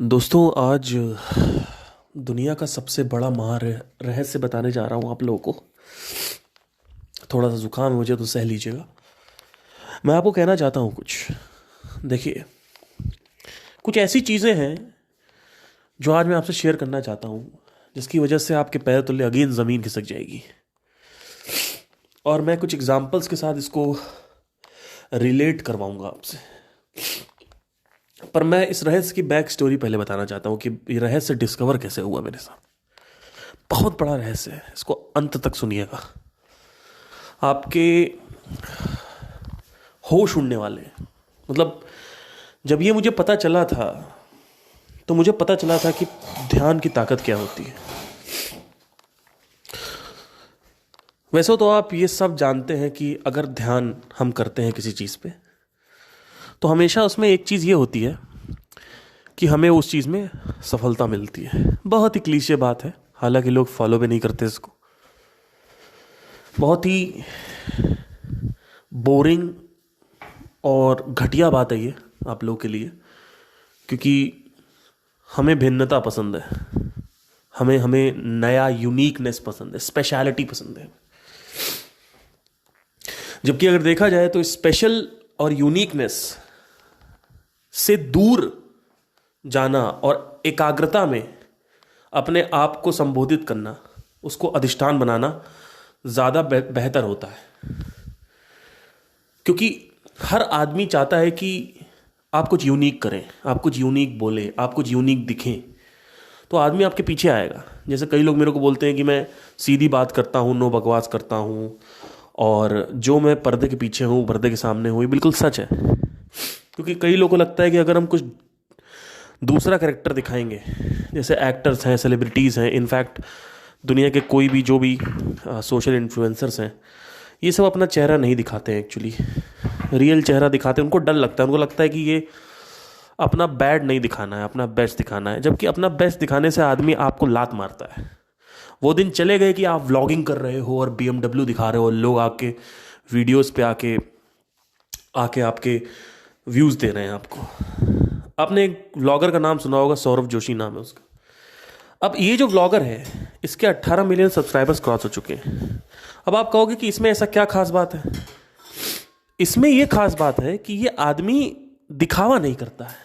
दोस्तों आज दुनिया का सबसे बड़ा रहस्य बताने जा रहा हूँ आप लोगों को। थोड़ा सा जुकाम है मुझे तो सह लीजिएगा। मैं आपको कहना चाहता हूँ कुछ। देखिए, कुछ ऐसी चीज़ें हैं जो आज मैं आपसे शेयर करना चाहता हूँ, जिसकी वजह से आपके पैर तले अगेन ज़मीन खिसक जाएगी। और मैं कुछ एग्जाम्पल्स के साथ इसको रिलेट करवाऊँगा आपसे। पर मैं इस रहस्य की बैक स्टोरी पहले बताना चाहता हूँ कि ये रहस्य डिस्कवर कैसे हुआ मेरे साथ। बहुत बड़ा रहस्य है, इसको अंत तक सुनिएगा। आपके होश उड़ने वाले हैं। मतलब जब ये मुझे पता चला था तो मुझे पता चला था कि ध्यान की ताकत क्या होती है। वैसे तो आप ये सब जानते हैं कि अगर ध्यान हम करते हैं किसी चीज़ पे तो हमेशा उसमें एक चीज़ ये होती है कि हमें उस चीज़ में सफलता मिलती है। बहुत ही क्लीशे बात है, हालांकि लोग फॉलो भी नहीं करते इसको। बहुत ही बोरिंग और घटिया बात है ये आप लोगों के लिए, क्योंकि हमें भिन्नता पसंद है। हमें हमें नया यूनिकनेस पसंद है, स्पेशलिटी पसंद है। जबकि अगर देखा जाए तो स्पेशल और यूनिकनेस से दूर जाना और एकाग्रता में अपने आप को संबोधित करना, उसको अधिष्ठान बनाना ज़्यादा बेहतर होता है। क्योंकि हर आदमी चाहता है कि आप कुछ यूनिक करें, आप कुछ यूनिक बोलें, आप कुछ यूनिक दिखें, तो आदमी आपके पीछे आएगा। जैसे कई लोग मेरे को बोलते हैं कि मैं सीधी बात करता हूँ, नो बकवास करता हूँ, और जो मैं पर्दे के पीछे हूँ पर्दे के सामने हूँ, ये बिल्कुल सच है। क्योंकि कई लोगों को लगता है कि अगर हम कुछ दूसरा कैरेक्टर दिखाएंगे, जैसे एक्टर्स हैं, सेलिब्रिटीज़ हैं, इनफैक्ट दुनिया के कोई भी जो भी सोशल इन्फ्लुएंसर्स हैं, ये सब अपना चेहरा नहीं दिखाते हैं। एक्चुअली रियल चेहरा दिखाते हैं, उनको डर लगता है। उनको लगता है कि ये अपना बैड नहीं दिखाना है, अपना बेस्ट दिखाना है। जबकि अपना बेस्ट दिखाने से आदमी आपको लात मारता है। वो दिन चले गए कि आप व्लॉगिंग कर रहे हो और BMW दिखा रहे हो, लोग आके वीडियोस पे आके आके आपके व्यूज़ दे रहे हैं आपको। आपने एक व्लॉगर का नाम सुना होगा, सौरभ जोशी नाम है उसका। अब ये जो व्लॉगर है, इसके 18 मिलियन सब्सक्राइबर्स क्रॉस हो चुके हैं। अब आप कहोगे कि इसमें ऐसा क्या खास बात है? इसमें ये खास बात है कि ये आदमी दिखावा नहीं करता है।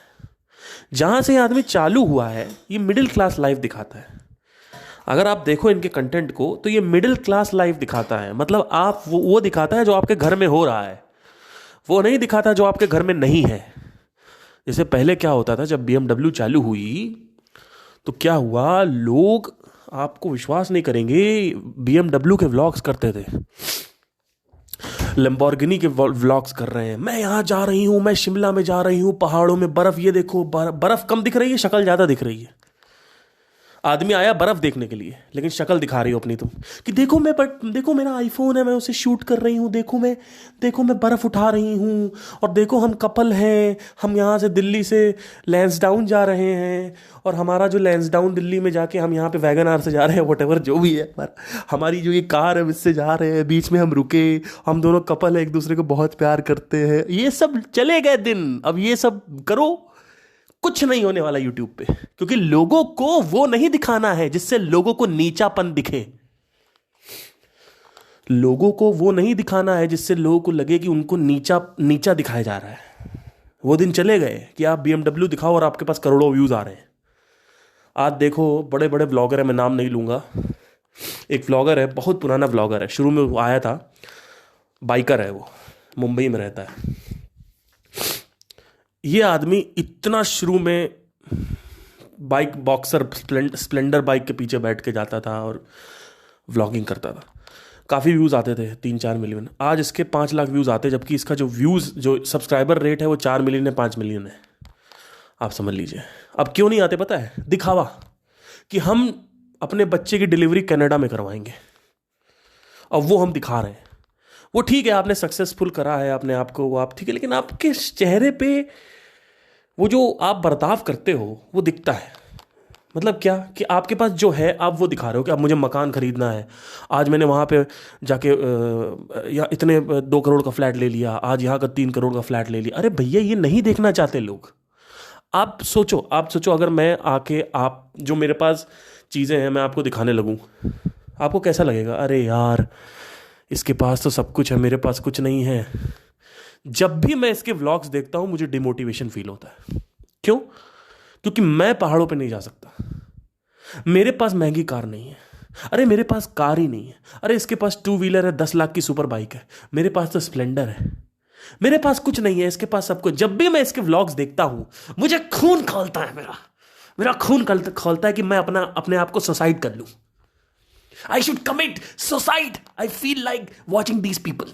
जहां से ये आदमी चालू हुआ है, ये मिडिल क्लास लाइफ दिखाता है। अगर आप देखो इनके कंटेंट को तो ये मिडिल क्लास लाइफ दिखाता है। मतलब आप वो दिखाता है जो आपके घर में हो रहा है, वो नहीं दिखाता जो आपके घर में नहीं है। जैसे पहले क्या होता था, जब BMW चालू हुई तो क्या हुआ, लोग, आपको विश्वास नहीं करेंगे, BMW के व्लॉग्स करते थे, लैम्बोर्गिनी के व्लॉग्स कर रहे हैं। मैं यहाँ जा रही हूँ, मैं शिमला में जा रही हूँ, पहाड़ों में बर्फ, ये देखो बर्फ कम दिख रही है, शक्ल ज़्यादा दिख रही है। आदमी आया बर्फ देखने के लिए, लेकिन शक्ल दिखा रही हो अपनी तुम कि देखो मैं, देखो मेरा आईफोन है, मैं उसे शूट कर रही हूँ, देखो मैं बर्फ उठा रही हूँ, और देखो हम कपल हैं, हम यहाँ से दिल्ली से लैंसडाउन जा रहे हैं, और हमारा जो लैंसडाउन दिल्ली में जाके हम यहाँ पे वैगन आर से जा रहे हैं, वटेवर जो भी है, पर हमारी जो ये कार है इससे जा रहे हैं, बीच में हम रुके, हम दोनों कपल है, एक दूसरे को बहुत प्यार करते हैं। ये सब चले गए दिन। अब ये सब करो, कुछ नहीं होने वाला यूट्यूब पे, क्योंकि लोगों को वो नहीं दिखाना है जिससे लोगों को नीचापन दिखे। लोगों को वो नहीं दिखाना है जिससे लोगों को लगे कि उनको नीचा नीचा दिखाया जा रहा है। वो दिन चले गए कि आप BMW दिखाओ और आपके पास करोड़ों व्यूज आ रहे हैं। आज देखो बड़े बड़े व्लॉगर है, मैं नाम नहीं लूंगा। एक व्लॉगर है, बहुत पुराना व्लॉगर है, शुरू में वो आया था, बाइकर है, वो मुंबई में रहता है। ये आदमी इतना शुरू में बाइक, बॉक्सर, स्प्लेंडर बाइक के पीछे बैठ के जाता था और व्लॉगिंग करता था। काफ़ी व्यूज़ आते थे, 3-4 मिलियन। आज इसके 5 लाख व्यूज़ आते, जबकि इसका जो व्यूज़, जो सब्सक्राइबर रेट है वो 4 मिलियन है, 5 मिलियन है। आप समझ लीजिए। अब क्यों नहीं आते पता है? दिखावा, कि हम अपने बच्चे की डिलीवरी कनाडा में करवाएंगे, अब वो हम दिखा रहे हैं। वो ठीक है, आपने सक्सेसफुल करा है अपने आप को, वो आप ठीक है, लेकिन आपके चेहरे पे वो जो आप बर्ताव करते हो वो दिखता है। मतलब क्या, कि आपके पास जो है आप वो दिखा रहे हो कि अब मुझे मकान खरीदना है, आज मैंने वहाँ पे जाके या इतने 2 करोड़ का फ्लैट ले लिया, आज यहाँ का 3 करोड़ का फ्लैट ले लिया। अरे भैया, ये नहीं देखना चाहते लोग। आप सोचो अगर मैं आके आप जो मेरे पास चीज़ें हैं मैं आपको दिखाने लगूं, आपको कैसा लगेगा? अरे यार, इसके पास तो सब कुछ है, मेरे पास कुछ नहीं है। जब भी मैं इसके व्लॉग्स देखता हूं मुझे डिमोटिवेशन फील होता है। क्यों? क्योंकि मैं पहाड़ों पे नहीं जा सकता, मेरे पास महंगी कार नहीं है। अरे मेरे पास कार ही नहीं है। अरे इसके पास 2 व्हीलर है, 10 लाख की सुपर बाइक है, मेरे पास तो स्प्लेंडर है। मेरे पास कुछ नहीं है, इसके पास सब कुछ। जब भी मैं इसके व्लॉग्स देखता हूं मुझे खून खौलता है, मेरा मेरा खून खौलता है कि मैं अपने आप को सुसाइड कर लूं। I should commit suicide. I feel like watching these people.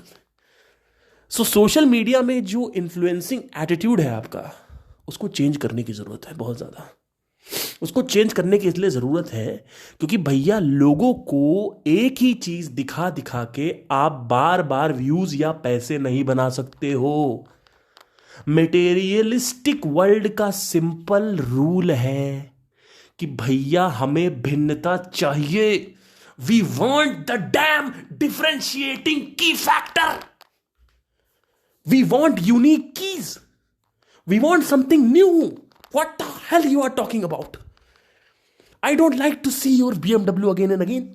So social media में जो इन्फ्लुएंसिंग एटीट्यूड है आपका, उसको चेंज करने की जरूरत है, बहुत ज्यादा। उसको चेंज करने की इसलिए जरूरत है क्योंकि भैया लोगों को एक ही चीज दिखा दिखा के आप बार बार व्यूज या पैसे नहीं बना सकते हो। मटेरियलिस्टिक वर्ल्ड का सिंपल रूल है कि भैया हमें भिन्नता चाहिए। We want the damn differentiating key factor. We want unique keys. We want something new. What the hell you are talking about? I don't like to see your BMW again and again.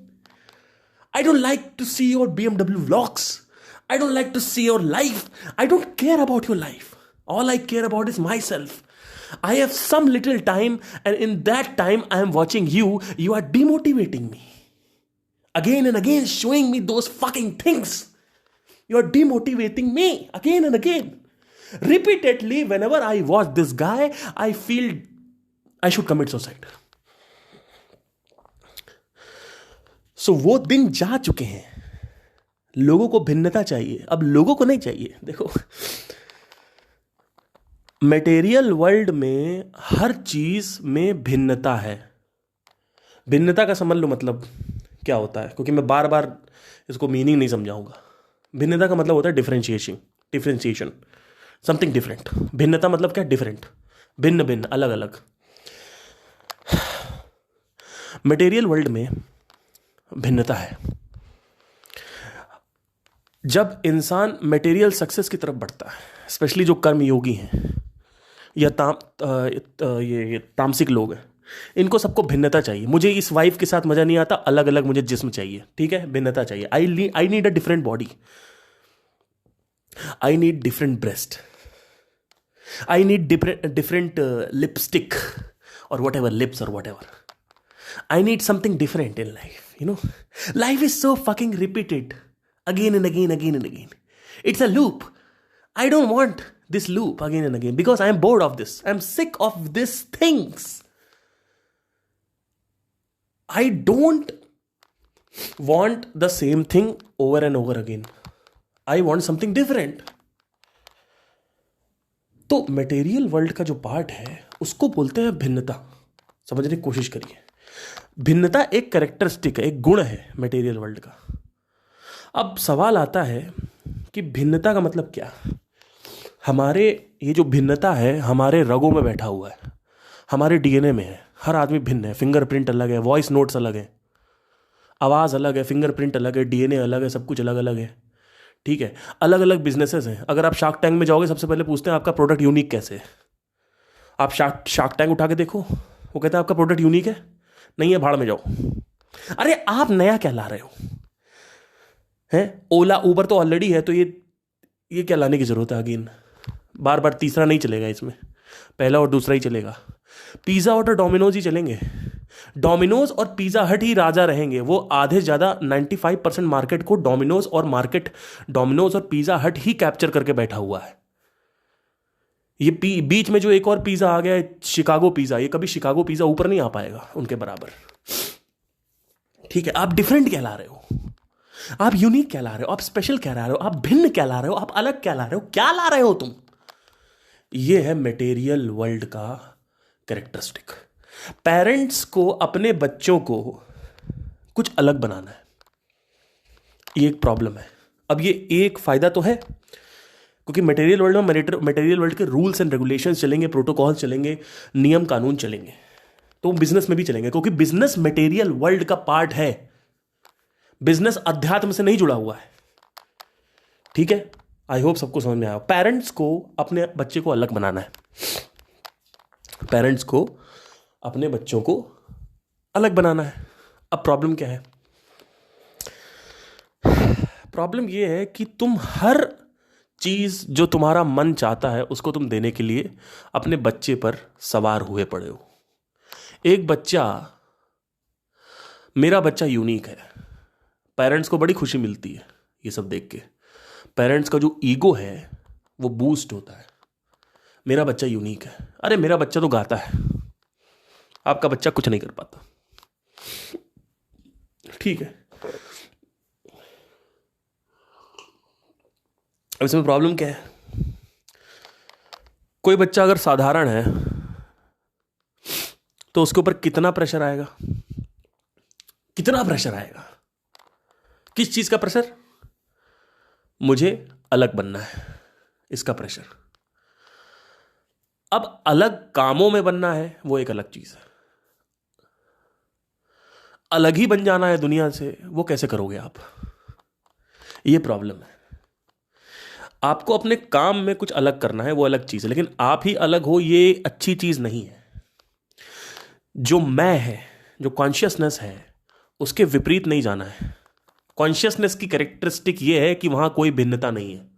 I don't like to see your BMW vlogs. I don't like to see your life. I don't care about your life. All I care about is myself. I have some little time, and in that time I am watching you. You are demotivating me. Again and again showing me those fucking things. You are demotivating me again and again. Repeatedly, whenever I watch this guy, I feel I should commit suicide. So वो दिन जा चुके हैं। लोगों को भिन्नता चाहिए, अब लोगों को नहीं चाहिए। देखो, मटेरियल वर्ल्ड में हर चीज में भिन्नता है। भिन्नता का समझ लो मतलब क्या होता है, क्योंकि मैं बार बार इसको मीनिंग नहीं समझाऊंगा। भिन्नता का मतलब होता है डिफरेंशिएशन, समथिंग डिफरेंट। भिन्नता मतलब क्या? डिफरेंट, भिन्न भिन्न, अलग अलग। मटेरियल वर्ल्ड में भिन्नता है। जब इंसान मटेरियल सक्सेस की तरफ बढ़ता है, स्पेशली जो कर्म योगी हैं या ये तामसिक लोग हैं, इनको सबको भिन्नता चाहिए। मुझे इस वाइफ के साथ मजा नहीं आता, अलग अलग मुझे जिस्म चाहिए। ठीक है, भिन्नता चाहिए। I need a different body, I need different breast, I need different lipstick or whatever, lips or whatever. I need something different in life. Life is so fucking repeated again and again, again and again. It's a loop. I don't want this loop again and again because I am bored of this. I'm sick of these things. I don't want the same thing over and over again. I want something different. तो material world का जो part है उसको बोलते हैं भिन्नता। समझने की कोशिश करिए। भिन्नता एक कैरेक्टरिस्टिक है, एक गुण है मटेरियल वर्ल्ड का। अब सवाल आता है कि भिन्नता का मतलब क्या? हमारे ये जो भिन्नता है हमारे रगों में बैठा हुआ है, हमारे डीएनए में है। हर आदमी भिन्न है, फिंगरप्रिंट अलग है, वॉइस नोट्स अलग है, आवाज़ अलग है, फिंगरप्रिंट अलग है, डीएनए अलग है, सब कुछ अलग अलग है। ठीक है, अलग अलग बिजनेसेस हैं। अगर आप शार्क टैंक में जाओगे सबसे पहले पूछते हैं आपका प्रोडक्ट यूनिक कैसे है। आप शार्क टैंक उठा के देखो, वो कहता है आपका प्रोडक्ट यूनिक है, नहीं है, भाड़ में जाओ। अरे आप नया क्या ला रहे हो? हैं, ओला उबर तो ऑलरेडी है, तो ये क्या लाने की जरूरत है अगेन? बार बार तीसरा नहीं चलेगा इसमें, पहला और दूसरा ही चलेगा। पिज्जा और डोमिनोज ही चलेंगे। डोमिनोज और पिज्जा हट ही राजा रहेंगे। वो आधे ज़्यादा 95% मार्केट को डोमिनोज और पिज्जा हट ही कैप्चर करके बैठा हुआ है। ये बीच में जो एक और पिज्जा आ गया है, शिकागो पिज्जा, ये कभी शिकागो पिज्जा ऊपर नहीं आ पाएगा उनके बराबर। ठीक है, आप डिफरेंट क्या ला रहे हो? आप यूनिक क्या ला रहे हो? आप स्पेशल क्या ला रहे हो? आप भिन्न क्या ला रहे हो? आप अलग क्या ला रहे हो? क्या ला रहे हो तुम? ये है मटेरियल वर्ल्ड का कैरेक्टरिस्टिक। पेरेंट्स को अपने बच्चों को कुछ अलग बनाना है, ये एक प्रॉब्लम है। अब ये एक फायदा तो है क्योंकि मटेरियल वर्ल्ड में मटेरियल वर्ल्ड के रूल्स एंड रेगुलेशंस चलेंगे, प्रोटोकॉल चलेंगे, नियम कानून चलेंगे, तो बिजनेस में भी चलेंगे क्योंकि बिजनेस मटेरियल वर्ल्ड का पार्ट है। बिजनेस अध्यात्म से नहीं जुड़ा हुआ है। ठीक है, आई होप सबको समझ में आया। पेरेंट्स को अपने बच्चे को अलग बनाना है। पेरेंट्स को अपने बच्चों को अलग बनाना है। अब प्रॉब्लम क्या है? प्रॉब्लम यह है कि तुम हर चीज जो तुम्हारा मन चाहता है उसको तुम देने के लिए अपने बच्चे पर सवार हुए पड़े हो। एक बच्चा, मेरा बच्चा यूनिक है, पेरेंट्स को बड़ी खुशी मिलती है ये सब देख के। पेरेंट्स का जो ईगो है वो बूस्ट होता है। मेरा बच्चा यूनिक है, अरे मेरा बच्चा तो गाता है, आपका बच्चा कुछ नहीं कर पाता। ठीक है, अब इसमें प्रॉब्लम क्या है? कोई बच्चा अगर साधारण है तो उसके ऊपर कितना प्रेशर आएगा? कितना प्रेशर आएगा? किस चीज का प्रेशर? मुझे अलग बनना है, इसका प्रेशर। अब अलग कामों में बनना है वो एक अलग चीज है। अलग ही बन जाना है दुनिया से, वो कैसे करोगे आप? ये प्रॉब्लम है। आपको अपने काम में कुछ अलग करना है, वो अलग चीज है, लेकिन आप ही अलग हो ये अच्छी चीज नहीं है। जो मैं है, जो कॉन्शियसनेस है, उसके विपरीत नहीं जाना है। कॉन्शियसनेस की कैरेक्टरिस्टिक ये है कि वहां कोई भिन्नता नहीं है।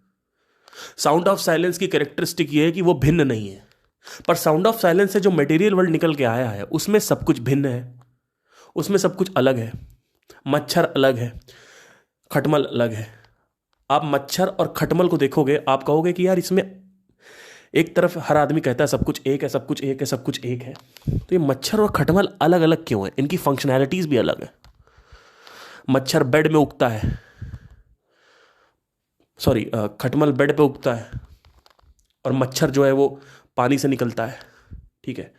साउंड ऑफ साइलेंस की कैरेक्टरिस्टिक ये है कि वो भिन्न नहीं है। पर साउंड ऑफ साइलेंस से जो मटेरियल वर्ल्ड निकल के आया है उसमें सब कुछ भिन्न है, उसमें सब कुछ अलग है। मच्छर अलग है, खटमल अलग है। आप मच्छर और खटमल को देखोगे, आप कहोगे कि यार इसमें, एक तरफ हर आदमी कहता है सब कुछ एक है, सब कुछ एक है, सब कुछ एक है, तो ये मच्छर और खटमल अलग अलग क्यों है? इनकी फंक्शनैलिटीज भी अलग है। मच्छर बेड में उगता है, सॉरी, खटमल बेड पे उगता है और मच्छर जो है वो पानी से निकलता है। ठीक है,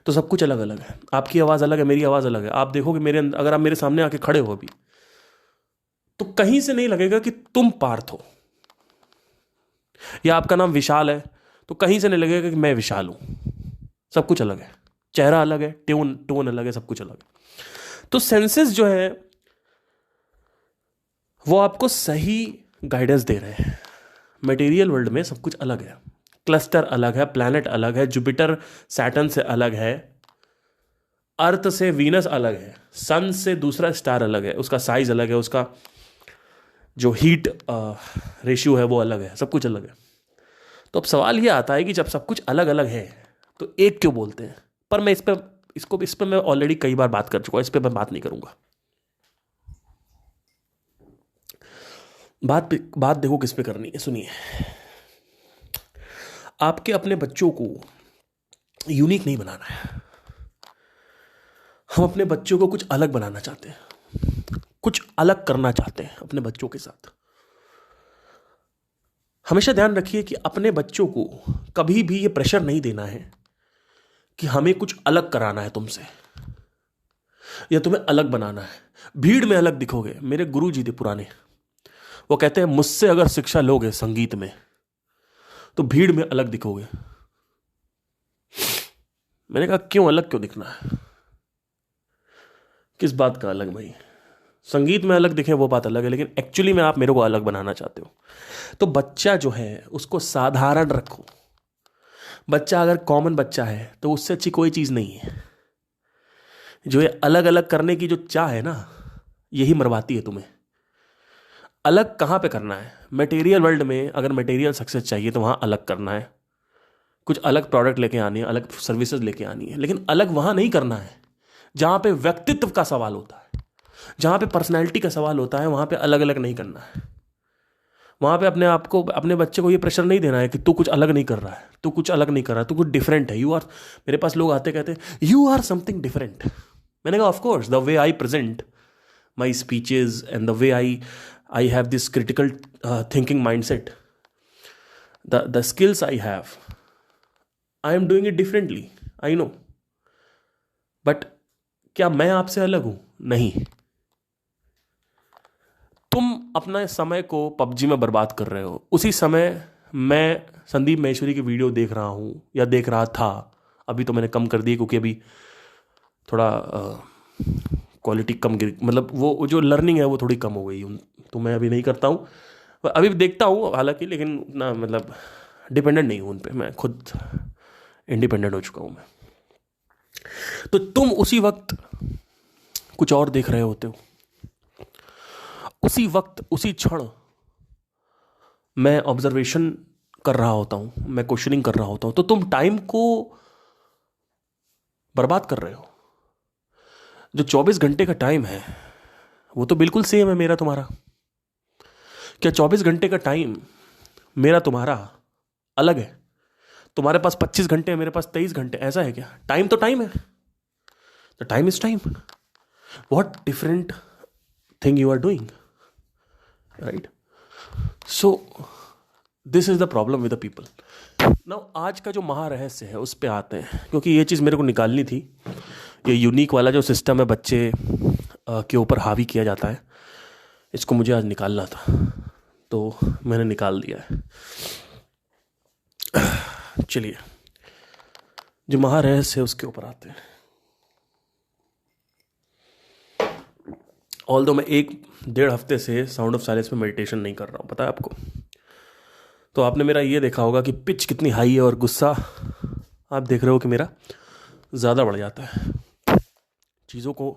तो सब कुछ अलग अलग है। आपकी आवाज़ अलग है, मेरी आवाज़ अलग है। आप देखोगे मेरे अंदर, अगर आप मेरे सामने आके खड़े हो अभी, तो कहीं से नहीं लगेगा कि तुम पार्थ हो। या आपका नाम विशाल है तो कहीं से नहीं लगेगा कि मैं विशाल हूं। सब कुछ अलग है, चेहरा अलग है, टोन अलग है, सब कुछ अलग है। तो सेंसेस जो है वो आपको सही गाइडेंस दे रहे हैं। मटेरियल वर्ल्ड में सब कुछ अलग है, क्लस्टर अलग है, प्लैनेट अलग है, जुपिटर सैटर्न से अलग है, अर्थ से वीनस अलग है, सन से दूसरा स्टार अलग है, उसका साइज अलग है, उसका जो हीट रेशियो है वो अलग है, सब कुछ अलग है। तो अब सवाल ये आता है कि जब सब कुछ अलग अलग है तो एक क्यों बोलते हैं? पर मैं इस पर मैं ऑलरेडी कई बार बात कर चुका हूं, इस पर मैं बात नहीं करूंगा। बात देखो किस पे करनी है, सुनिए। आपके अपने बच्चों को यूनिक नहीं बनाना है। हम अपने बच्चों को कुछ अलग बनाना चाहते हैं, कुछ अलग करना चाहते हैं अपने बच्चों के साथ। हमेशा ध्यान रखिए कि अपने बच्चों को कभी भी ये प्रेशर नहीं देना है कि हमें कुछ अलग कराना है तुमसे या तुम्हें अलग बनाना है। भीड़ में अलग दिखोगे। मेरे गुरु जी थे पुराने, वो कहते हैं मुझसे अगर शिक्षा लोगे संगीत में तो भीड़ में अलग दिखोगे। मैंने कहा क्यों अलग, क्यों दिखना है? किस बात का अलग भाई? संगीत में अलग दिखे वो बात अलग है, लेकिन एक्चुअली में आप मेरे को अलग बनाना चाहते हो। तो बच्चा जो है उसको साधारण रखो। बच्चा अगर कॉमन बच्चा है तो उससे अच्छी कोई चीज नहीं है। जो ये अलग अलग करने की जो चाह है ना, यही मरवाती है तुम्हें। अलग कहां पे करना है? मटेरियल वर्ल्ड में अगर मटेरियल सक्सेस चाहिए तो वहां अलग करना है, कुछ अलग प्रोडक्ट लेके आनी है, अलग सर्विसेज लेके आनी है। लेकिन अलग वहां नहीं करना है जहां पे व्यक्तित्व का सवाल होता है, जहां पे पर्सनैलिटी का सवाल होता है। वहां पे अलग अलग नहीं करना है। वहां पे अपने आप को, अपने बच्चे को ये प्रेशर नहीं देना है कि तू कुछ अलग नहीं कर रहा है, तू कुछ अलग नहीं कर रहा है, तू कुछ डिफरेंट है। यू आर, मेरे पास लोग आते कहते यू आर समथिंग डिफरेंट। मैंने कहा of course, the way I present my speeches and the way I have this critical thinking mindset, the skills I have, I am doing it differently, I know. But क्या मैं आपसे अलग हूं? नहीं। तुम अपना समय को पबजी में बर्बाद कर रहे हो, उसी समय मैं संदीप महेश्वरी की वीडियो देख रहा हूं या देख रहा था। अभी तो मैंने कम कर दी क्योंकि अभी थोड़ा क्वालिटी कम गिर, मतलब वो जो लर्निंग है वो थोड़ी कम हो गई, तो मैं अभी नहीं करता हूँ। अभी देखता हूँ हालांकि, लेकिन उतना मतलब डिपेंडेंट नहीं हूँ उन पर। मैं खुद इंडिपेंडेंट हो चुका हूँ मैं। तो तुम उसी वक्त कुछ और देख रहे होते हो, उसी वक्त उसी क्षण मैं ऑब्जर्वेशन कर रहा होता हूं, मैं क्वेश्चनिंग कर रहा होता हूं, तो तुम टाइम को बर्बाद कर रहे हो। जो 24 घंटे का टाइम है वो तो बिल्कुल सेम है मेरा तुम्हारा। क्या 24 घंटे का टाइम मेरा तुम्हारा अलग है? तुम्हारे पास 25 घंटे है, मेरे पास 23 घंटे, ऐसा है क्या? टाइम तो टाइम है, the time is time. What different thing you are doing, right? So this is the problem with the people. Now आज का जो महारहस्य है उस पर आते हैं, क्योंकि ये चीज़ मेरे को निकालनी थी। ये यूनिक वाला जो सिस्टम है बच्चे के ऊपर हावी किया जाता है, इसको मुझे आज निकालना था, तो मैंने निकाल दिया है। चलिए जो महारहस्य है उसके ऊपर आते हैं। ऑल्दो मैं 1-1.5 हफ्ते से साउंड ऑफ साइलेंस में मेडिटेशन नहीं कर रहा हूँ, पता है आपको। तो आपने मेरा ये देखा होगा कि पिच कितनी हाई है और गुस्सा आप देख रहे हो कि मेरा ज़्यादा बढ़ जाता है। चीज़ों को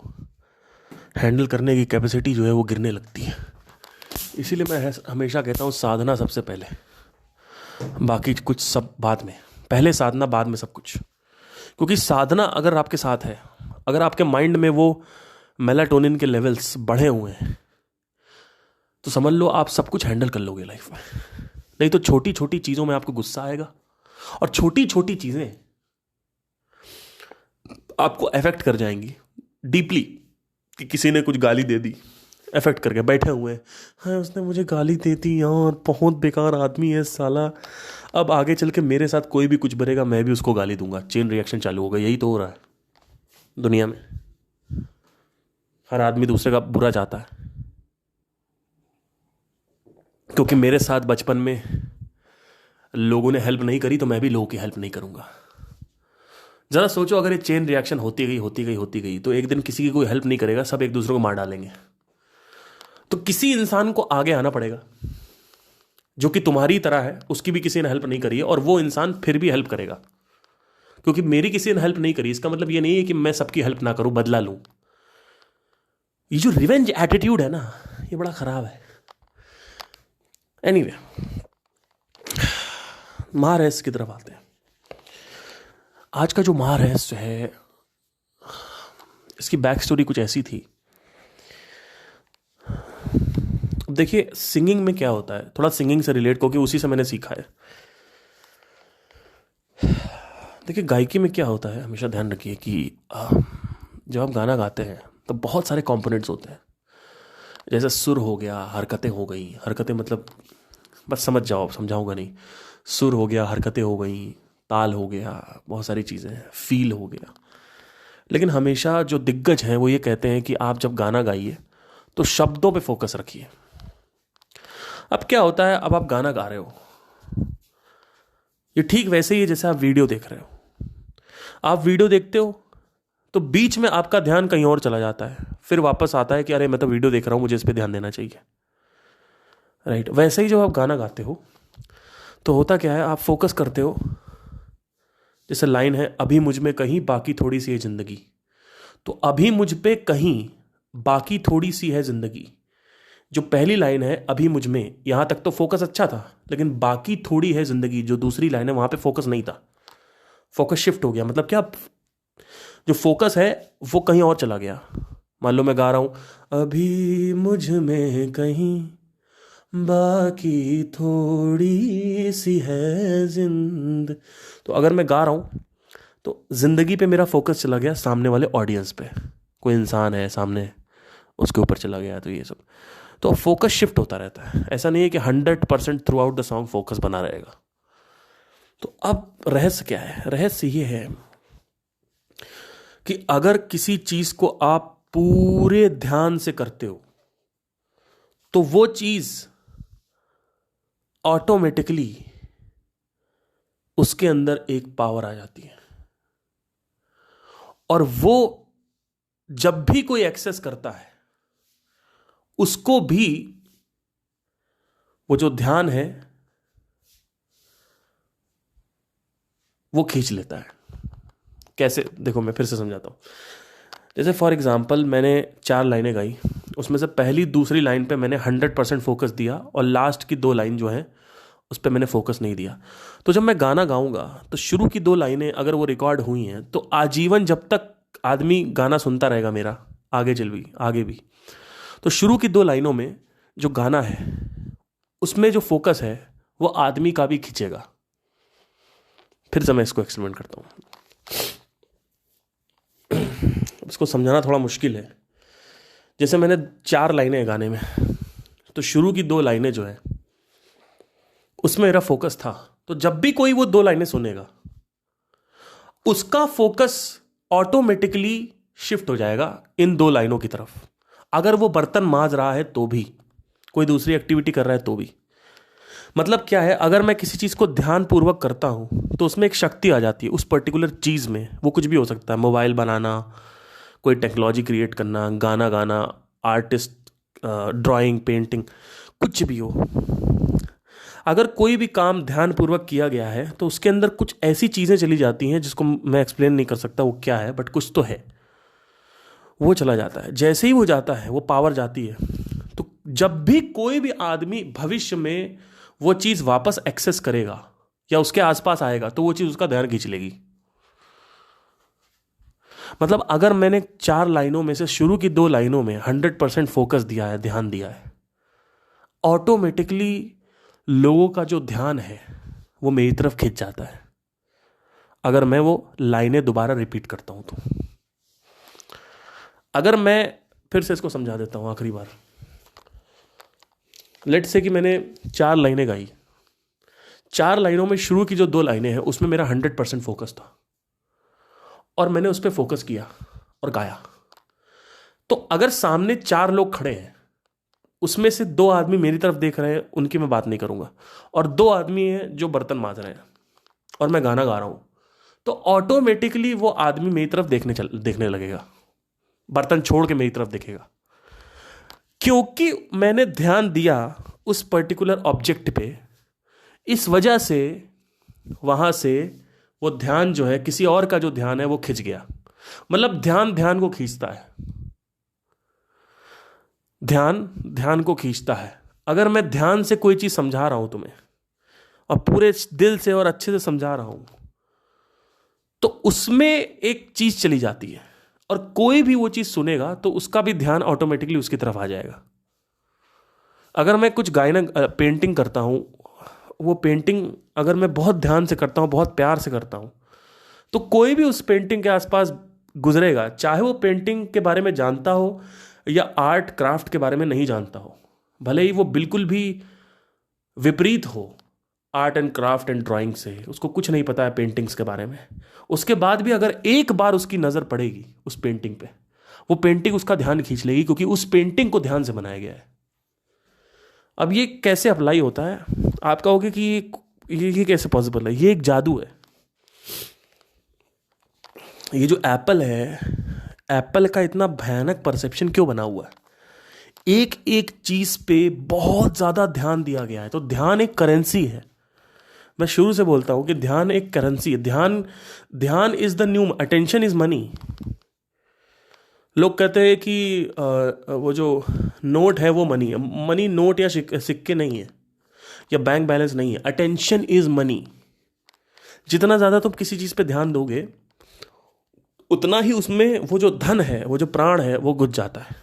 हैंडल करने की कैपेसिटी जो है वो गिरने लगती है। इसीलिए मैं हमेशा कहता हूँ साधना सबसे पहले, बाकी कुछ सब बाद में। पहले साधना, बाद में सब कुछ। क्योंकि साधना अगर आपके साथ है, अगर आपके माइंड में वो मेलाटोनिन के लेवल्स बढ़े हुए हैं, तो समझ लो आप सब कुछ हैंडल कर लोगे लाइफ में। नहीं तो छोटी छोटी चीज़ों में आपको गुस्सा आएगा, और छोटी छोटी चीज़ें आपको अफेक्ट कर जाएंगी डीपली। कि किसी ने कुछ गाली दे दी, अफेक्ट करके बैठे हुए हैं, हाँ उसने मुझे गाली दे दी यार, बहुत बेकार आदमी है साला, अब आगे चल के मेरे साथ कोई भी कुछ बनेगा मैं भी उसको गाली दूंगा, चेन रिएक्शन चालू होगा। यही तो हो रहा है दुनिया में, हर आदमी दूसरे का बुरा चाहता है। क्योंकि मेरे साथ बचपन में लोगों ने हेल्प नहीं करी, तो मैं भी लोगों की हेल्प नहीं करूंगा। जरा सोचो, अगर ये चेन रिएक्शन होती गई तो एक दिन किसी की कोई हेल्प नहीं करेगा, सब एक दूसरे को मार डालेंगे। तो किसी इंसान को आगे आना पड़ेगा जो कि तुम्हारी तरह है, उसकी भी किसी ने हेल्प नहीं करी है, और वो इंसान फिर भी हेल्प करेगा। क्योंकि मेरी किसी ने हेल्प नहीं करी इसका मतलब ये नहीं है कि मैं सबकी हेल्प ना करूं, बदला लूं। ये जो रिवेंज एटीट्यूड है ना, ये बड़ा खराब है। एनीवे, महारहस्य की तरफ आते हैं। आज का जो महारहस्य है, इसकी बैक स्टोरी कुछ ऐसी थी। अब देखिए सिंगिंग में क्या होता है, थोड़ा सिंगिंग से रिलेट, क्योंकि उसी से मैंने सीखा है। देखिए गायकी में क्या होता है, हमेशा ध्यान रखिए कि जब आप गाना गाते हैं तो बहुत सारे कंपोनेंट्स होते हैं। जैसे सुर हो गया, हरकतें हो गई, हरकतें मतलब बस समझ जाओ, समझाऊंगा नहीं। सुर हो गया, हरकतें हो गई, ताल हो गया, बहुत सारी चीज़ें, फील हो गया। लेकिन हमेशा जो दिग्गज हैं वो ये कहते हैं कि आप जब गाना गाइए तो शब्दों पे फोकस रखिए। अब क्या होता है, अब आप गाना गा रहे हो, ये ठीक वैसे ही है जैसे आप वीडियो देख रहे हो। आप वीडियो देखते हो तो बीच में आपका ध्यान कहीं और चला जाता है, फिर वापस आता है कि अरे मैं तो वीडियो देख रहा हूं, मुझे इस पर ध्यान देना चाहिए, राइट? वैसे ही जब आप गाना गाते हो तो होता क्या है, आप फोकस करते हो। जैसे लाइन है, अभी मुझ में कहीं बाकी थोड़ी सी है जिंदगी, तो अभी मुझ पे कहीं बाकी थोड़ी सी है जिंदगी। जो पहली लाइन है अभी मुझ में, यहां तक तो फोकस अच्छा था, लेकिन बाकी थोड़ी है जिंदगी, जो दूसरी लाइन है वहां पे फोकस नहीं था, फोकस शिफ्ट हो गया। मतलब क्या, जो फोकस है वो कहीं और चला गया। मान लो मैं गा रहा हूं, अभी मुझ में कहीं बाकी थोड़ी सी है जिंद, तो अगर मैं गा रहा हूं तो जिंदगी पे मेरा फोकस चला गया, सामने वाले ऑडियंस पे, कोई इंसान है सामने, उसके ऊपर चला गया। तो ये सब तो फोकस शिफ्ट होता रहता है। ऐसा नहीं है कि 100% through out the song focus बना रहेगा। तो अब रहस्य क्या है? रहस्य ये है कि अगर किसी चीज को आप पूरे ध्यान से करते हो तो वो चीज ऑटोमेटिकली उसके अंदर एक पावर आ जाती है, और वो जब भी कोई एक्सेस करता है उसको भी वो जो ध्यान है वो खींच लेता है। कैसे, देखो मैं फिर से समझाता हूँ। जैसे फॉर एग्जाम्पल मैंने 4 लाइनें गाई, उसमें से पहली दूसरी लाइन पे मैंने 100% फोकस दिया और लास्ट की 2 लाइन जो है उस पर मैंने फोकस नहीं दिया। तो जब मैं गाना गाऊंगा तो शुरू की 2 लाइनें अगर वो रिकॉर्ड हुई हैं तो आजीवन जब तक आदमी गाना सुनता रहेगा मेरा, आगे भी, तो शुरू की 2 लाइनों में जो गाना है उसमें जो फोकस है वो आदमी का भी खींचेगा। फिर से मैं इसको एक्सपेरिमेंट करता हूँ, इसको समझाना थोड़ा मुश्किल है। जैसे मैंने 4 लाइनें गाने में, तो शुरू की 2 लाइनें जो है उसमें मेरा फोकस था, तो जब भी कोई वो 2 लाइनें सुनेगा उसका फोकस ऑटोमेटिकली शिफ्ट हो जाएगा इन 2 लाइनों की तरफ। अगर वो बर्तन मांज रहा है तो भी, कोई दूसरी एक्टिविटी कर रहा है तो भी। मतलब क्या है, अगर मैं किसी चीज़ को ध्यानपूर्वक करता हूं तो उसमें एक शक्ति आ जाती है उस पर्टिकुलर चीज़ में। वो कुछ भी हो सकता है, मोबाइल बनाना, कोई टेक्नोलॉजी क्रिएट करना, गाना गाना, आर्टिस्ट, ड्राइंग, पेंटिंग, कुछ भी हो। अगर कोई भी काम ध्यानपूर्वक किया गया है तो उसके अंदर कुछ ऐसी चीज़ें चली जाती हैं जिसको मैं एक्सप्लेन नहीं कर सकता वो क्या है, बट कुछ तो है, वो चला जाता है। जैसे ही वो जाता है, वो पावर जाती है, तो जब भी कोई भी आदमी भविष्य में वो चीज़ वापस एक्सेस करेगा या उसके आसपास आएगा तो वो चीज़ उसका ध्यान खींच लेगी। मतलब अगर मैंने 4 लाइनों में से शुरू की 2 लाइनों में 100% फोकस दिया है, ध्यान दिया है, ऑटोमेटिकली लोगों का जो ध्यान है वो मेरी तरफ खिंच जाता है। अगर मैं वो लाइनें दोबारा रिपीट करता हूं तो, अगर मैं फिर से इसको समझा देता हूं आखिरी बार। लेट्स से कि मैंने 4 लाइनें गाई, 4 लाइनों में शुरू की जो 2 लाइनें हैं उसमें मेरा 100% फोकस था और मैंने उस पर फोकस किया और गाया। तो अगर सामने 4 लोग खड़े हैं, उसमें से 2 आदमी मेरी तरफ देख रहे हैं, उनकी मैं बात नहीं करूंगा, और 2 आदमी हैं जो बर्तन मांज रहे हैं और मैं गाना गा रहा हूं, तो ऑटोमेटिकली वो आदमी मेरी तरफ देखने लगेगा, बर्तन छोड़ के मेरी तरफ देखेगा, क्योंकि मैंने ध्यान दिया उस पर्टिकुलर ऑब्जेक्ट पे। इस वजह से वहां से वो ध्यान जो है, किसी और का जो ध्यान है वो खिंच गया। मतलब ध्यान को खींचता है, ध्यान को खींचता है। अगर मैं ध्यान से कोई चीज समझा रहा हूं तुम्हें और पूरे दिल से और अच्छे से समझा रहा हूं, तो उसमें एक चीज चली जाती है और कोई भी वो चीज सुनेगा तो उसका भी ध्यान ऑटोमेटिकली उसकी तरफ आ जाएगा। अगर मैं कुछ पेंटिंग करता हूं, वो पेंटिंग अगर मैं बहुत ध्यान से करता हूं, बहुत प्यार से करता हूं, तो कोई भी उस पेंटिंग के आसपास गुजरेगा, चाहे वो पेंटिंग के बारे में जानता हो या आर्ट क्राफ्ट के बारे में नहीं जानता हो, भले ही वो बिल्कुल भी विपरीत हो art and craft and drawing से, उसको कुछ नहीं पता है पेंटिंग्स के बारे में, उसके बाद भी अगर एक बार उसकी नज़र पड़ेगी उस पेंटिंग पे, वो पेंटिंग उसका ध्यान खींच लेगी, क्योंकि उस पेंटिंग को ध्यान से बनाया गया है। अब ये कैसे अप्लाई होता है, आप कहोगे कि ये कैसे पॉसिबल है? ये एक जादू है। ये जो एप्पल है, एप्पल का इतना भयानक परसेप्शन क्यों बना हुआ है? एक एक चीज पे बहुत ज्यादा ध्यान दिया गया है। तो ध्यान एक करेंसी है। मैं शुरू से बोलता हूं कि ध्यान एक करेंसी है। ध्यान is the new, attention is money. लोग कहते हैं कि वो जो नोट है वो मनी है। मनी नोट या सिक्के नहीं है या बैंक बैलेंस नहीं है। Attention is money. जितना ज्यादा तुम किसी चीज पे ध्यान दोगे उतना ही उसमें वो जो धन है, वो जो प्राण है, वो घुस जाता है।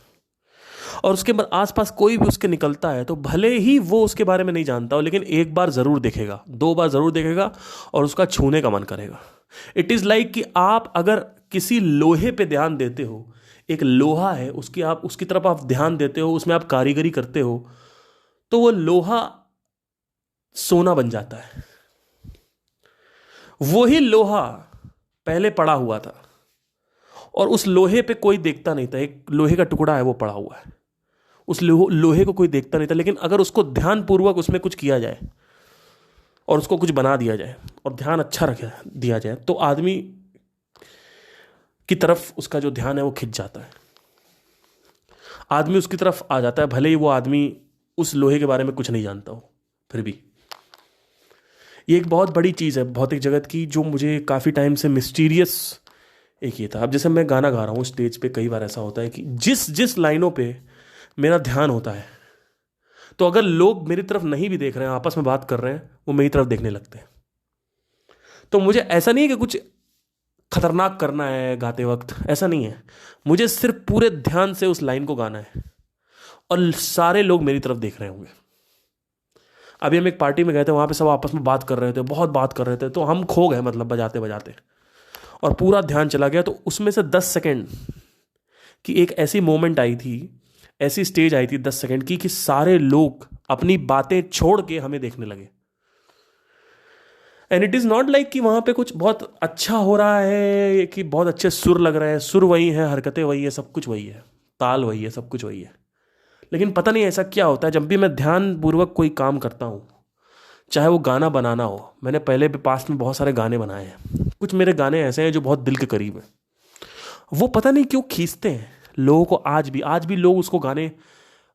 और उसके बाद आसपास कोई भी उसके निकलता है तो भले ही वो उसके बारे में नहीं जानता हो, लेकिन एक बार जरूर देखेगा, 2 बार जरूर देखेगा और उसका छूने का मन करेगा। इट इज लाइक कि आप अगर किसी लोहे पे ध्यान देते हो, एक लोहा है, उसकी तरफ आप ध्यान देते हो, उसमें आप कारीगरी करते हो, तो वो लोहा सोना बन जाता है। वही लोहा पहले पड़ा हुआ था और उस लोहे पे कोई देखता नहीं था। एक लोहे का टुकड़ा है, वो पड़ा हुआ है, उस लोहे को कोई देखता नहीं था। लेकिन अगर उसको ध्यानपूर्वक उसमें कुछ किया जाए और उसको कुछ बना दिया जाए और ध्यान अच्छा रख दिया जाए, तो आदमी की तरफ उसका जो ध्यान है वो खिंच जाता है। आदमी उसकी तरफ आ जाता है, भले ही वो आदमी उस लोहे के बारे में कुछ नहीं जानता हो। फिर भी ये एक बहुत बड़ी चीज़ है भौतिक जगत की, जो मुझे काफ़ी टाइम से मिस्टीरियस एक ये था। अब जैसे मैं गाना गा रहा हूँ स्टेज पे, कई बार ऐसा होता है कि जिस जिस लाइनों पे मेरा ध्यान होता है, तो अगर लोग मेरी तरफ नहीं भी देख रहे हैं, आपस में बात कर रहे हैं, वो मेरी तरफ देखने लगते हैं। तो मुझे ऐसा नहीं है कि कुछ खतरनाक करना है गाते वक्त, ऐसा नहीं है। मुझे सिर्फ पूरे ध्यान से उस लाइन को गाना है और सारे लोग मेरी तरफ देख रहे होंगे। अभी हम एक पार्टी में गए थे, वहां पे सब आपस में बात कर रहे थे, बहुत बात कर रहे थे, तो हम खो गए, मतलब बजाते बजाते, और पूरा ध्यान चला गया। तो उसमें से 10 सेकेंड की एक ऐसी मोमेंट आई थी, ऐसी स्टेज आई थी 10 सेकेंड की, कि सारे लोग अपनी बातें छोड़ के हमें देखने लगे। And it is not like कि वहाँ पे कुछ बहुत अच्छा हो रहा है, कि बहुत अच्छे सुर लग रहे हैं। सुर वही है, हरकतें वही है, सब कुछ वही है, ताल वही है, सब कुछ वही है। लेकिन पता नहीं ऐसा क्या होता है, जब भी मैं ध्यानपूर्वक कोई काम करता हूँ, चाहे वो गाना बनाना हो, मैंने पहले भी पास्ट में बहुत सारे गाने बनाए हैं। कुछ मेरे गाने ऐसे हैं जो बहुत दिल के करीब हैं, वो पता नहीं क्यों खींचते हैं लोगों को। आज भी लोग उसको गाने,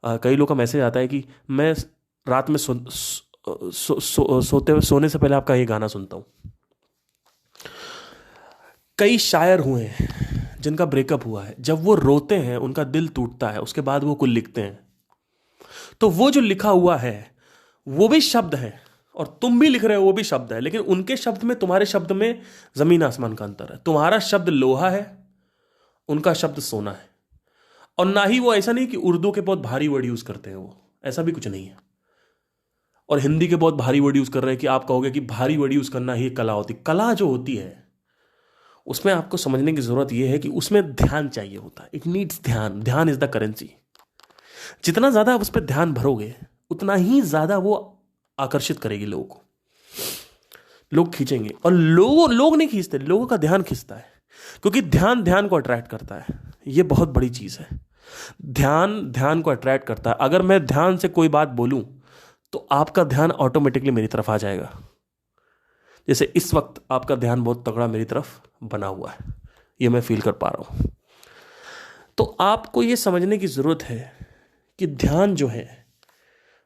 कई लोग का मैसेज आता है कि मैं रात में सोने से पहले आपका ये गाना सुनता हूँ। कई शायर हुए हैं जिनका ब्रेकअप हुआ है, जब वो रोते हैं, उनका दिल टूटता है, उसके बाद वो कुछ लिखते हैं, तो वो जो लिखा हुआ है वो भी शब्द है, और तुम भी लिख रहे हो वो भी शब्द है, लेकिन उनके शब्द में, तुम्हारे शब्द में जमीन आसमान का अंतर है। तुम्हारा शब्द लोहा है, उनका शब्द सोना है। और ना ही वो, ऐसा नहीं कि उर्दू के बहुत भारी वर्ड यूज करते हैं, वो ऐसा भी कुछ नहीं है, और हिंदी के बहुत भारी वर्ड यूज कर रहे हैं कि आप कहोगे कि भारी वर्ड यूज करना ही कला होती। कला जो होती है उसमें आपको समझने की जरूरत यह है कि उसमें ध्यान चाहिए होता है। इट नीड्स ध्यान। ध्यान इज द करेंसी। जितना ज्यादा आप उस पर ध्यान भरोगे, उतना ही ज्यादा वो आकर्षित करेगी लोगों को, लोग खींचेंगे। और लोग नहीं खींचते, लोगों का ध्यान खींचता है, क्योंकि ध्यान ध्यान को अट्रैक्ट करता है। ये बहुत बड़ी चीज है। ध्यान ध्यान को अट्रैक्ट करता है। अगर मैं ध्यान से कोई बात बोलूं तो आपका ध्यान ऑटोमेटिकली मेरी तरफ आ जाएगा। जैसे इस वक्त आपका ध्यान बहुत तगड़ा मेरी तरफ बना हुआ है, ये मैं फील कर पा रहा हूं। तो आपको ये समझने की जरूरत है कि ध्यान जो है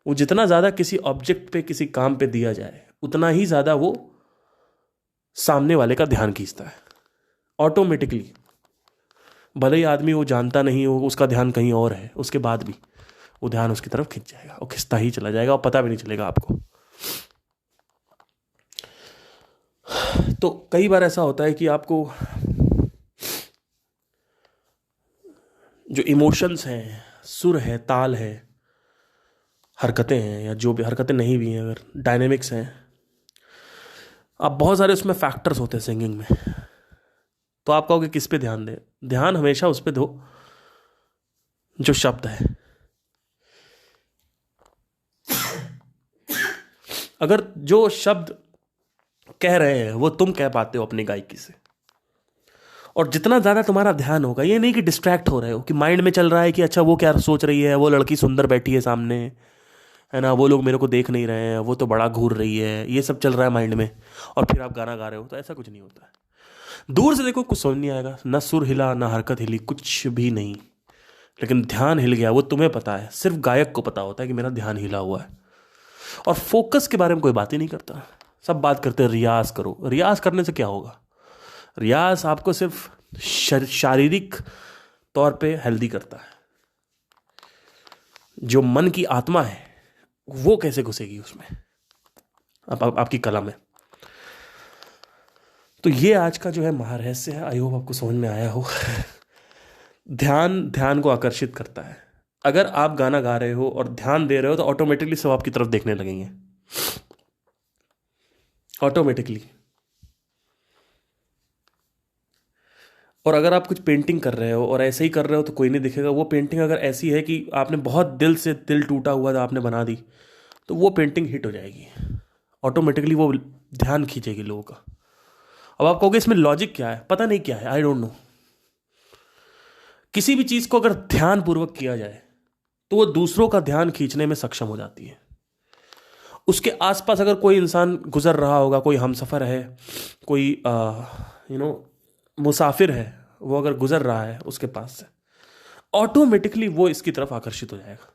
वो जितना ज्यादा किसी ऑब्जेक्ट पे, किसी काम पे दिया जाए, उतना ही ज्यादा वो सामने वाले का ध्यान खींचता है ऑटोमेटिकली। भले ही आदमी वो जानता नहीं हो, उसका ध्यान कहीं और है, उसके बाद भी वो ध्यान उसकी तरफ खींच जाएगा और खिंचता ही चला जाएगा और पता भी नहीं चलेगा आपको। तो कई बार ऐसा होता है कि आपको जो इमोशंस हैं, सुर है, ताल है, हरकतें हैं, या जो भी हरकतें नहीं भी हैं, अगर डायनेमिक्स हैं, आप बहुत सारे उसमें फैक्टर्स होते हैं सिंगिंग में। तो आप कहोगे किस पे ध्यान दें? ध्यान हमेशा उस पे दो जो शब्द है। अगर जो शब्द कह रहे हैं वो तुम कह पाते हो अपनी गायकी से, और जितना ज्यादा तुम्हारा ध्यान होगा, ये नहीं कि डिस्ट्रैक्ट हो रहे हो, कि माइंड में चल रहा है कि अच्छा वो क्या सोच रही है, वो लड़की सुंदर बैठी है सामने, है ना, वो लोग मेरे को देख नहीं रहे हैं, वो तो बड़ा घूर रही है, ये सब चल रहा है माइंड में, और फिर आप गाना गा रहे हो। तो ऐसा कुछ नहीं होता है। दूर से देखो कुछ समझ नहीं आएगा, ना सुर हिला, ना हरकत हिली, कुछ भी नहीं, लेकिन ध्यान हिल गया, वो तुम्हें पता है। सिर्फ गायक को पता होता है कि मेरा ध्यान हिला हुआ है। और फोकस के बारे में कोई बात ही नहीं करता। सब बात करते हैं रियाज करो। रियाज करने से क्या होगा? रियाज आपको सिर्फ शारीरिक तौर पे हेल्दी करता है। जो मन की आत्मा है वो कैसे घुसेगी उसमें, आपकी कला में? तो ये आज का जो है महारहस्य है। आई होप आपको समझ में आया हो। ध्यान ध्यान को आकर्षित करता है। अगर आप गाना गा रहे हो और ध्यान दे रहे हो तो ऑटोमेटिकली सब आपकी तरफ देखने लगेंगे, ऑटोमेटिकली। और अगर आप कुछ पेंटिंग कर रहे हो और ऐसे ही कर रहे हो तो कोई नहीं दिखेगा। वो पेंटिंग अगर ऐसी है कि आपने बहुत दिल से, दिल टूटा हुआ था, आपने बना दी, तो वो पेंटिंग हिट हो जाएगी ऑटोमेटिकली। वो ध्यान खींचेगी लोगों का। अब आप कहोगे इसमें लॉजिक क्या है? पता नहीं क्या है, आई डोंट नो। किसी भी चीज को अगर ध्यान पूर्वक किया जाए तो वो दूसरों का ध्यान खींचने में सक्षम हो जाती है। उसके आसपास अगर कोई इंसान गुजर रहा होगा, कोई हमसफर है, कोई मुसाफिर है, वो अगर गुजर रहा है उसके पास से, ऑटोमेटिकली वो इसकी तरफ आकर्षित हो जाएगा।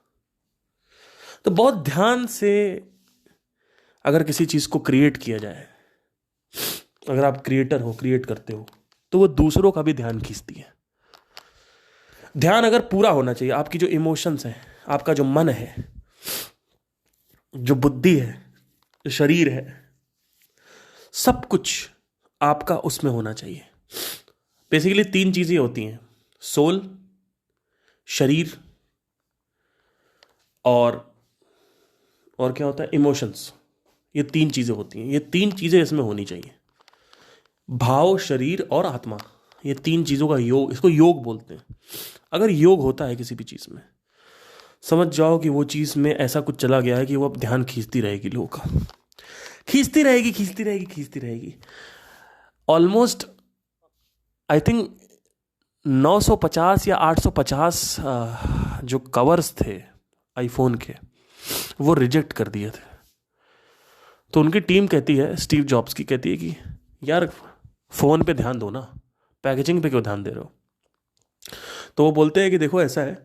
तो बहुत ध्यान से अगर किसी चीज को क्रिएट किया जाए, अगर आप क्रिएटर हो, क्रिएट करते हो, तो वो दूसरों का भी ध्यान खींचती है। ध्यान अगर पूरा होना चाहिए, आपकी जो इमोशंस है, आपका जो मन है, जो बुद्धि है, जो शरीर है, सब कुछ आपका उसमें होना चाहिए। बेसिकली 3 चीजें होती हैं, सोल, शरीर और क्या होता है, इमोशंस। ये 3 चीजें होती हैं, ये 3 चीजें इसमें होनी चाहिए। भाव, शरीर और आत्मा, ये 3 चीजों का योग, इसको योग बोलते हैं। अगर योग होता है किसी भी चीज में, समझ जाओ कि वो चीज में ऐसा कुछ चला गया है कि वो अब ध्यान खींचती रहेगी लोगों का, खींचती रहेगी, खींचती रहेगी, खींचती रहेगी। ऑलमोस्ट आई थिंक 950 या 850 जो कवर्स थे आईफोन के, वो रिजेक्ट कर दिए थे। तो उनकी टीम कहती है, स्टीव जॉब्स की कहती है कि यार फोन पे ध्यान दो ना, पैकेजिंग पे क्यों ध्यान दे रहे हो। तो वो बोलते हैं कि देखो ऐसा है,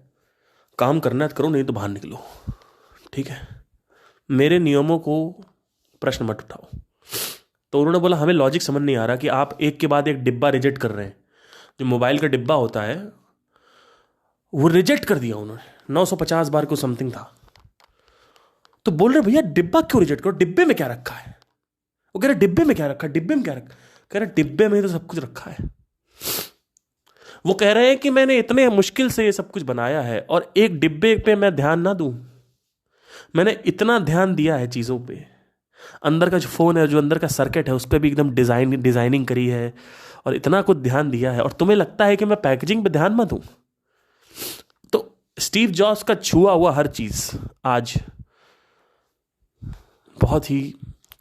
काम करना है तो करो, नहीं तो बाहर निकलो, ठीक है, मेरे नियमों को प्रश्न मत उठाओ। तो उन्होंने बोला हमें लॉजिक समझ नहीं आ रहा कि आप एक के बाद एक डिब्बा रिजेक्ट कर रहे हैं। जो मोबाइल का डिब्बा होता है वो रिजेक्ट कर दिया उन्होंने, 950 बार को समथिंग था। तो बोल रहे भैया डिब्बा क्यों रिजेक्ट करो, डिब्बे में क्या रखा है। वो कह रहे डिब्बे में क्या रखा है, डिब्बे में क्या रखा, कह रहे डिब्बे में तो सब कुछ रखा है। वो कह रहे हैं कि मैंने इतने मुश्किल से ये सब कुछ बनाया है और एक डिब्बे पे मैं ध्यान ना दूं। मैंने इतना ध्यान दिया है चीजों पे, अंदर का जो फोन है, जो अंदर का सर्किट है, उस पर भी एकदम डिजाइनिंग करी है और इतना कुछ ध्यान दिया है, और तुम्हें लगता है कि मैं पैकेजिंग पे ध्यान मत दूं। तो स्टीव जॉब्स का छुआ हुआ हर चीज आज बहुत ही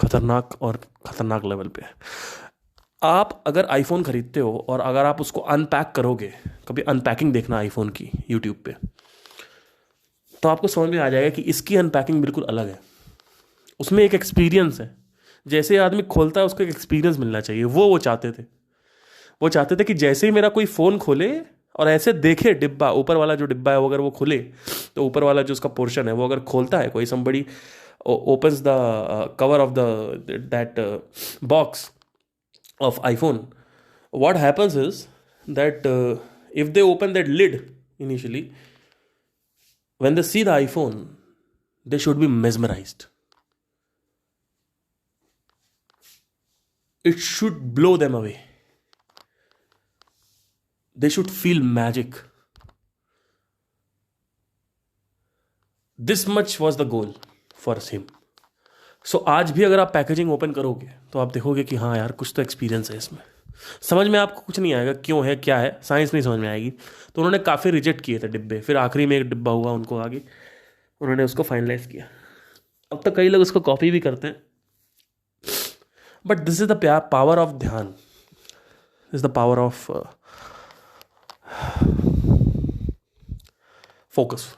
खतरनाक लेवल पे है। आप अगर आईफोन खरीदते हो और अगर आप उसको अनपैक करोगे, कभी अनपैकिंग देखना आईफोन की यूट्यूब पे, तो आपको समझ में आ जाएगा कि इसकी अनपैकिंग बिल्कुल अलग है। उसमें एक एक्सपीरियंस है, जैसे आदमी खोलता है उसको एक एक्सपीरियंस मिलना चाहिए। वो चाहते थे कि जैसे ही मेरा कोई फ़ोन खोले और ऐसे देखे डिब्बा, ऊपर वाला जो डिब्बा है वो अगर वो खोले, तो ऊपर वाला जो उसका पोर्शन है वो अगर खोलता है, कोई somebody opens the cover of that box of iPhone, what happens is that if they open that lid initially, when they see the iPhone, they should be mesmerized. It should blow them away. They should feel magic. This much was the goal for him. So आज भी अगर आप packaging open करोगे तो आप देखोगे कि हाँ यार कुछ तो एक्सपीरियंस है इसमें। समझ में आपको कुछ नहीं आएगा क्यों है, क्या है, साइंस नहीं समझ में आएगी। तो उन्होंने काफ़ी रिजेक्ट किए थे डिब्बे, फिर आखिरी में एक डिब्बा हुआ उनको आगे, उन्होंने उसको फाइनलाइज किया। अब तक कई लोग उसको कॉपी भी करते हैं, but this is the power of dhyan, is the power of focus.